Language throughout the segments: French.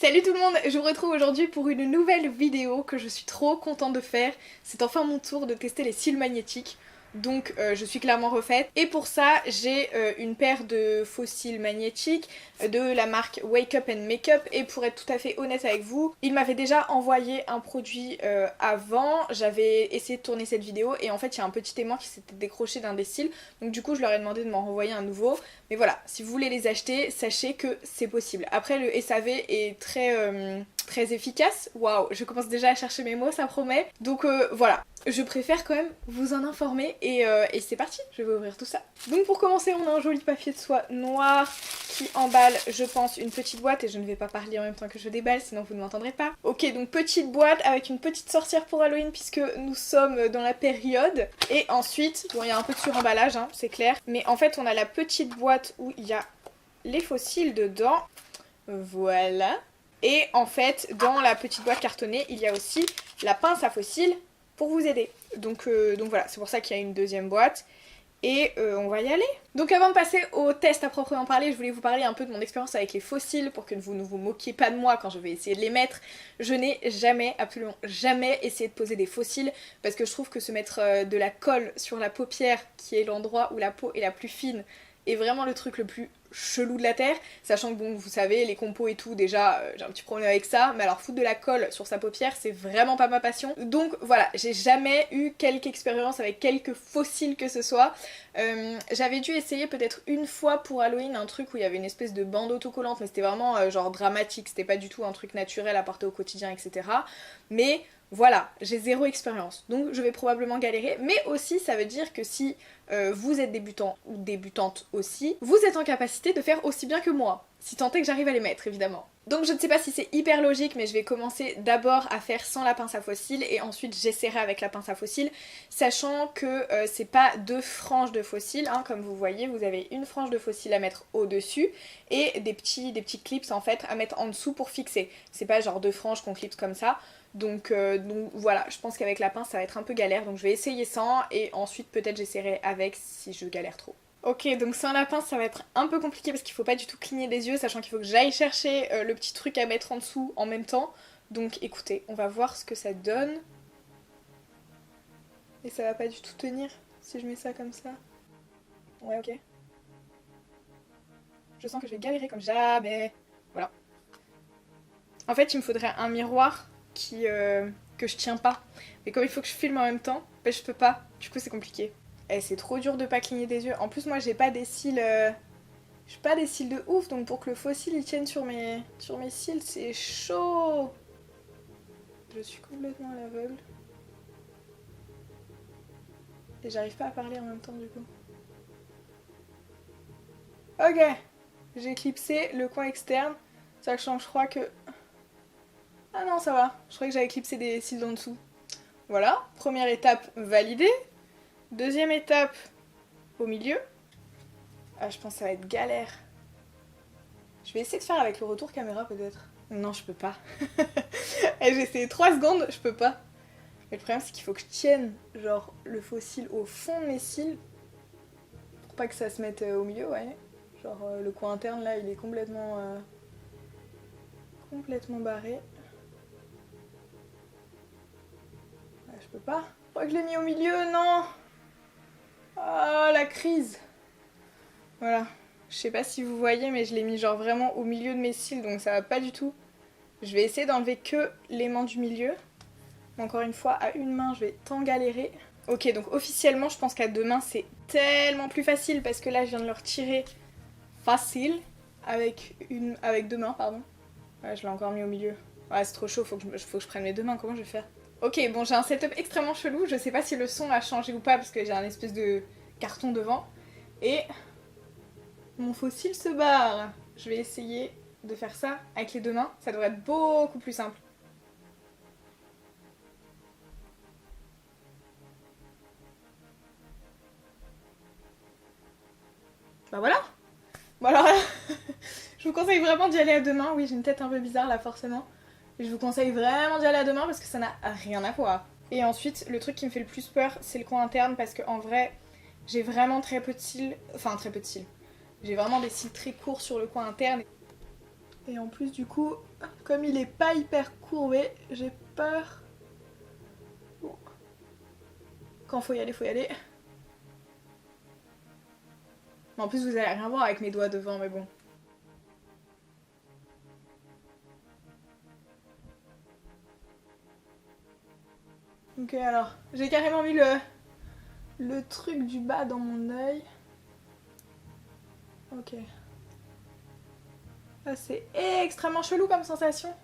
Salut tout le monde, je vous retrouve aujourd'hui pour une nouvelle vidéo que je suis trop contente de faire. C'est enfin mon tour de tester les cils magnétiques. Donc je suis clairement refaite. Et pour ça, j'ai une paire de faux cils magnétiques de la marque Wake Up and Makeup. Et pour être tout à fait honnête avec vous, il m'avait déjà envoyé un produit avant. J'avais essayé de tourner cette vidéo et en fait il y a un petit aimant qui s'était décroché d'un des cils. Donc du coup je leur ai demandé de m'en renvoyer un nouveau. Mais voilà, si vous voulez les acheter, sachez que c'est possible. Après le SAV est très efficace. Waouh, je commence déjà à chercher mes mots, ça promet. Donc voilà, je préfère quand même vous en informer et c'est parti, je vais ouvrir tout ça. Donc pour commencer, on a un joli papier de soie noir qui emballe, je pense, une petite boîte et je ne vais pas parler en même temps que je déballe, sinon vous ne m'entendrez pas. Ok, donc petite boîte avec une petite sorcière pour Halloween puisque nous sommes dans la période. Et ensuite, bon, il y a un peu de suremballage, hein, c'est clair. Mais en fait, on a la petite boîte où il y a les faux cils dedans. Voilà. Et en fait, dans la petite boîte cartonnée, il y a aussi la pince à faux cils pour vous aider. Donc voilà, c'est pour ça qu'il y a une deuxième boîte. Et on va y aller. Donc avant de passer au test à proprement parler, je voulais vous parler un peu de mon expérience avec les faux cils pour que vous ne vous moquiez pas de moi quand je vais essayer de les mettre. Je n'ai jamais, absolument jamais essayé de poser des faux cils parce que je trouve que se mettre de la colle sur la paupière, qui est l'endroit où la peau est la plus fine, est vraiment le truc le plus chelou de la terre, sachant que bon, vous savez, les compos et tout, déjà j'ai un petit problème avec ça, mais alors foutre de la colle sur sa paupière, c'est vraiment pas ma passion. Donc voilà, j'ai jamais eu quelque expérience avec quelque faux cils que ce soit. J'avais dû essayer peut-être une fois pour Halloween un truc où il y avait une espèce de bande autocollante, mais c'était vraiment genre dramatique, c'était pas du tout un truc naturel à porter au quotidien, etc. Mais voilà, j'ai zéro expérience, donc je vais probablement galérer, mais aussi ça veut dire que si vous êtes débutant ou débutante aussi, vous êtes en capacité de faire aussi bien que moi, si tant est que j'arrive à les mettre évidemment. Donc je ne sais pas si c'est hyper logique, mais je vais commencer d'abord à faire sans la pince à faux cils et ensuite j'essaierai avec la pince à faux cils, sachant que c'est pas deux franges de faux cils, hein, comme vous voyez, vous avez une frange de faux cils à mettre au-dessus et des petits clips en fait à mettre en dessous pour fixer. C'est pas genre deux franges qu'on clipse comme ça. Donc voilà, je pense qu'avec la pince ça va être un peu galère, donc je vais essayer sans et ensuite peut-être j'essaierai avec si je galère trop. Ok, donc sans la pince ça va être un peu compliqué parce qu'il faut pas du tout cligner des yeux, sachant qu'il faut que j'aille chercher le petit truc à mettre en dessous en même temps. Donc écoutez, on va voir ce que ça donne. Et ça va pas du tout tenir si je mets ça comme ça. Ouais, ok. Je sens que je vais galérer comme jamais. Voilà. En fait, il me faudrait un miroir que je tiens pas. Mais comme il faut que je filme en même temps, ben je peux pas. Du coup, c'est compliqué. Et c'est trop dur de pas cligner des yeux. En plus, moi, j'ai pas des cils... J'ai pas des cils de ouf, donc pour que le faux cil il tienne sur mes cils, c'est chaud. Je suis complètement à l'aveugle. Et j'arrive pas à parler en même temps, du coup. Ok. J'ai clipsé le coin externe. Sachant que je crois que... Ah non, ça va. Je croyais que j'avais clipsé des cils en dessous. Voilà, première étape validée. Deuxième étape au milieu. Ah, je pense que ça va être galère. Je vais essayer de faire avec le retour caméra peut-être. Non, je peux pas. J'ai essayé 3 secondes, je peux pas. Mais le problème c'est qu'il faut que je tienne genre le faux cil au fond de mes cils. Pour pas que ça se mette au milieu, ouais. Genre le coin interne là il est complètement barré. Je peux pas. Je crois que je l'ai mis au milieu, non. Oh la crise. Voilà. Je sais pas si vous voyez mais je l'ai mis genre vraiment au milieu de mes cils donc ça va pas du tout. Je vais essayer d'enlever que l'aimant du milieu. Mais encore une fois, à une main je vais tant galérer. Ok, donc officiellement je pense qu'à deux mains c'est tellement plus facile parce que là je viens de le retirer facile avec deux mains, pardon. Ouais, je l'ai encore mis au milieu. Ouais, c'est trop chaud, faut que je prenne mes deux mains, comment je vais faire? Ok, bon j'ai un setup extrêmement chelou, je sais pas si le son a changé ou pas parce que j'ai un espèce de carton devant. Et mon faux cil se barre. Je vais essayer de faire ça avec les deux mains, ça devrait être beaucoup plus simple. Bah voilà. Bon alors là, je vous conseille vraiment d'y aller à deux mains. Oui, j'ai une tête un peu bizarre là forcément. Je vous conseille vraiment d'y aller à deux mains parce que ça n'a rien à voir. Et ensuite, le truc qui me fait le plus peur, c'est le coin interne parce qu'en vrai, j'ai vraiment très peu de cils. Enfin, très peu de cils. J'ai vraiment des cils très courts sur le coin interne. Et en plus du coup, comme il est pas hyper courbé, j'ai peur. Bon. Quand faut y aller, faut y aller. Mais en plus vous allez rien voir avec mes doigts devant, mais bon. Ok, alors, j'ai carrément mis le truc du bas dans mon œil. Ok. Ah, c'est extrêmement chelou comme sensation.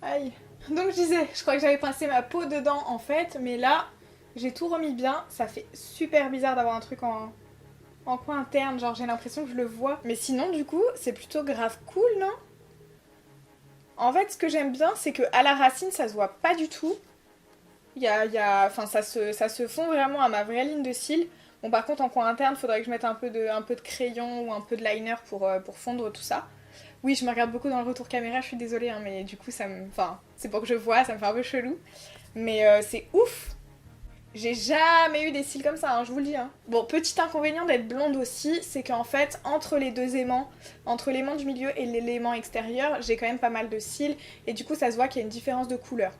Aïe. Donc je disais, je crois que j'avais pincé ma peau dedans en fait, mais là, j'ai tout remis bien. Ça fait super bizarre d'avoir un truc en coin interne, genre j'ai l'impression que je le vois. Mais sinon, du coup, c'est plutôt grave cool, non? En fait, ce que j'aime bien, c'est que à la racine, ça se voit pas du tout. Enfin, ça se fond vraiment à ma vraie ligne de cils. Bon, par contre, en coin interne, faudrait que je mette un peu de crayon ou un peu de liner pour fondre tout ça. Oui, je me regarde beaucoup dans le retour caméra, je suis désolée, hein, mais du coup, ça me... Enfin, c'est pour que je vois, ça me fait un peu chelou. Mais c'est ouf! J'ai jamais eu des cils comme ça, hein, je vous le dis. Hein. Bon, petit inconvénient d'être blonde aussi, c'est qu'en fait, entre les deux aimants, entre l'aimant du milieu et l'élément extérieur, j'ai quand même pas mal de cils, et du coup, ça se voit qu'il y a une différence de couleur.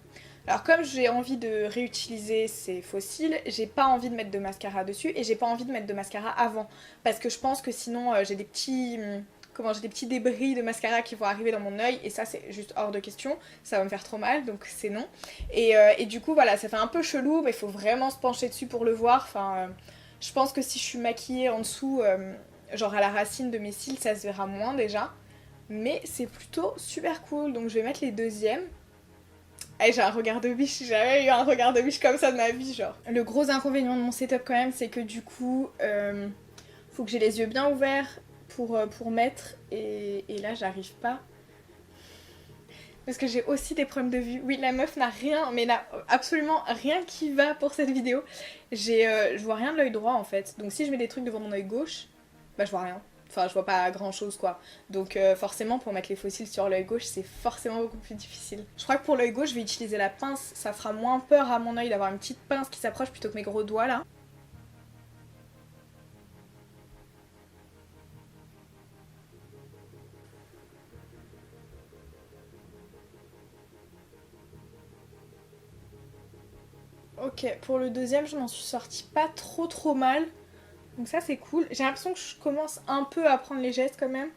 Alors comme j'ai envie de réutiliser ces faux cils, j'ai pas envie de mettre de mascara dessus, et j'ai pas envie de mettre de mascara avant, parce que je pense que sinon j'ai des petits... j'ai des petits débris de mascara qui vont arriver dans mon œil, et ça c'est juste hors de question, ça va me faire trop mal, donc c'est non. Et du coup voilà, ça fait un peu chelou, mais il faut vraiment se pencher dessus pour le voir. Enfin, je pense que si je suis maquillée en dessous, genre à la racine de mes cils, ça se verra moins déjà. Mais c'est plutôt super cool, donc je vais mettre les deuxièmes. Eh, j'ai un regard de biche, j'ai jamais eu un regard de biche comme ça de ma vie, genre. Le gros inconvénient de mon setup quand même, c'est que du coup, faut que j'ai les yeux bien ouverts pour mettre, et là j'arrive pas. Parce que j'ai aussi des problèmes de vue. Oui, la meuf n'a rien, mais n'a absolument rien qui va pour cette vidéo. Je vois rien de l'œil droit en fait. Donc si je mets des trucs devant mon œil gauche, bah je vois rien. Enfin, je vois pas grand chose quoi. Donc forcément, pour mettre les faux cils sur l'œil gauche, c'est forcément beaucoup plus difficile. Je crois que pour l'œil gauche, je vais utiliser la pince. Ça fera moins peur à mon œil d'avoir une petite pince qui s'approche plutôt que mes gros doigts là. Ok, pour le deuxième, je m'en suis sortie pas trop mal. Donc ça c'est cool. J'ai l'impression que je commence un peu à prendre les gestes quand même.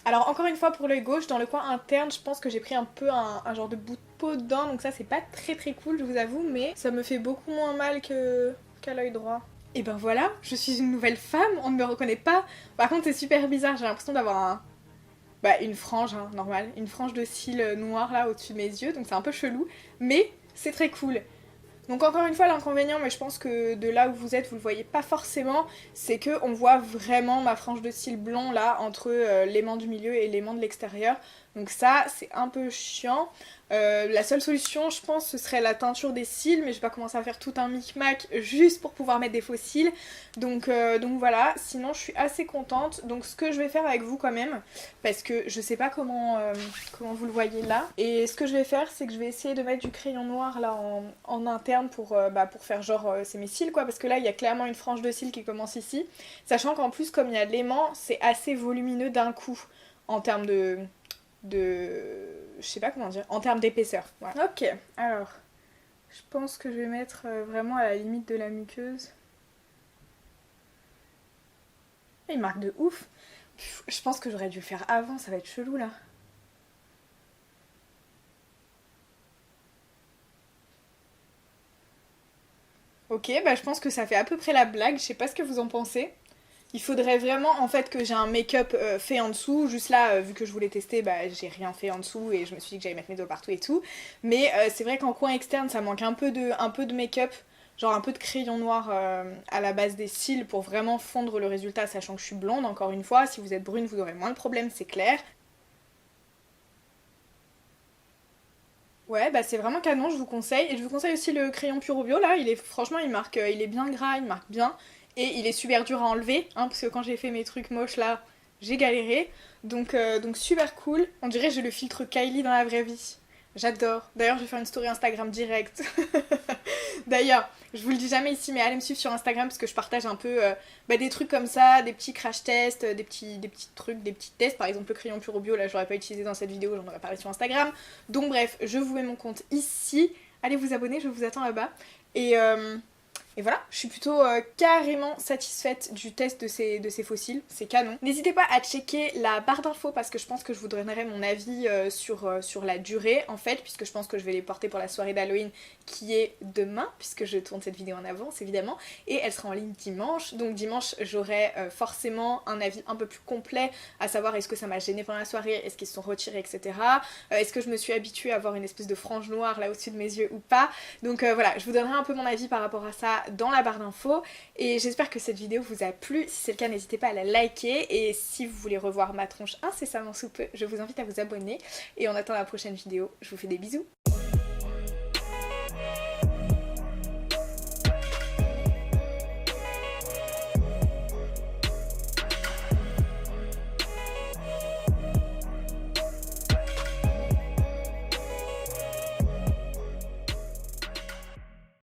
Alors encore une fois pour l'œil gauche, dans le coin interne, je pense que j'ai pris un peu un genre de bout de peau dedans, donc ça c'est pas très cool je vous avoue, mais ça me fait beaucoup moins mal qu'à l'œil droit. Et ben voilà, je suis une nouvelle femme, on ne me reconnaît pas. Par contre c'est super bizarre, j'ai l'impression d'avoir une frange, hein, normale, une frange de cils noirs là au-dessus de mes yeux, donc c'est un peu chelou, mais c'est très cool. Donc encore une fois l'inconvénient, mais je pense que de là où vous êtes vous le voyez pas forcément, c'est que on voit vraiment ma frange de cils blond là entre l'aimant du milieu et l'aimant de l'extérieur. Donc ça c'est un peu chiant. La seule solution je pense ce serait la teinture des cils, mais je vais pas commencer à faire tout un micmac juste pour pouvoir mettre des faux cils. Donc voilà, sinon je suis assez contente. Donc ce que je vais faire avec vous quand même, parce que je sais pas comment vous le voyez là, et ce que je vais faire c'est que je vais essayer de mettre du crayon noir là en interne pour faire genre c'est mes cils quoi, parce que là il y a clairement une frange de cils qui commence ici, sachant qu'en plus comme il y a l'aimant c'est assez volumineux d'un coup en termes je sais pas comment dire, en termes d'épaisseur. Voilà. Ok, alors je pense que je vais mettre vraiment à la limite de la muqueuse. Il marque de ouf. Je pense que j'aurais dû le faire avant, ça va être chelou là. Ok, bah je pense que ça fait à peu près la blague, je sais pas ce que vous en pensez. Il faudrait vraiment en fait que j'ai un make-up fait en dessous. Juste là, vu que je voulais tester, bah j'ai rien fait en dessous et je me suis dit que j'allais mettre mes doigts partout et tout. Mais c'est vrai qu'en coin externe, ça manque un peu de make-up. Genre un peu de crayon noir à la base des cils pour vraiment fondre le résultat, sachant que je suis blonde, encore une fois. Si vous êtes brune, vous aurez moins de problèmes, c'est clair. Ouais, bah c'est vraiment canon, je vous conseille. Et je vous conseille aussi le crayon Puro Bio, là, franchement, il marque, il est bien gras, il marque bien. Et il est super dur à enlever, hein, parce que quand j'ai fait mes trucs moches, là, j'ai galéré. Donc super cool. On dirait que j'ai le filtre Kylie dans la vraie vie. J'adore. D'ailleurs, je vais faire une story Instagram direct. D'ailleurs, je vous le dis jamais ici, mais allez me suivre sur Instagram parce que je partage un peu des trucs comme ça, des petits crash tests, des petits trucs, des petits tests. Par exemple, le crayon Puro Bio, là, je l'aurais pas utilisé dans cette vidéo, j'en aurais parlé sur Instagram. Donc bref, je vous mets mon compte ici. Allez vous abonner, je vous attends là-bas. Et voilà, je suis plutôt carrément satisfaite du test de ces fossiles, c'est canon. N'hésitez pas à checker la barre d'infos parce que je pense que je vous donnerai mon avis sur la durée en fait, puisque je pense que je vais les porter pour la soirée d'Halloween qui est demain, puisque je tourne cette vidéo en avance évidemment, et elle sera en ligne dimanche, donc dimanche j'aurai forcément un avis un peu plus complet, à savoir est-ce que ça m'a gêné pendant la soirée, est-ce qu'ils se sont retirés, etc. Est-ce que je me suis habituée à avoir une espèce de frange noire là au-dessus de mes yeux ou pas, donc voilà, je vous donnerai un peu mon avis par rapport à ça dans la barre d'infos et j'espère que cette vidéo vous a plu. Si c'est le cas, n'hésitez pas à la liker et si vous voulez revoir ma tronche incessamment sous peu, je vous invite à vous abonner et en attendant la prochaine vidéo, je vous fais des bisous.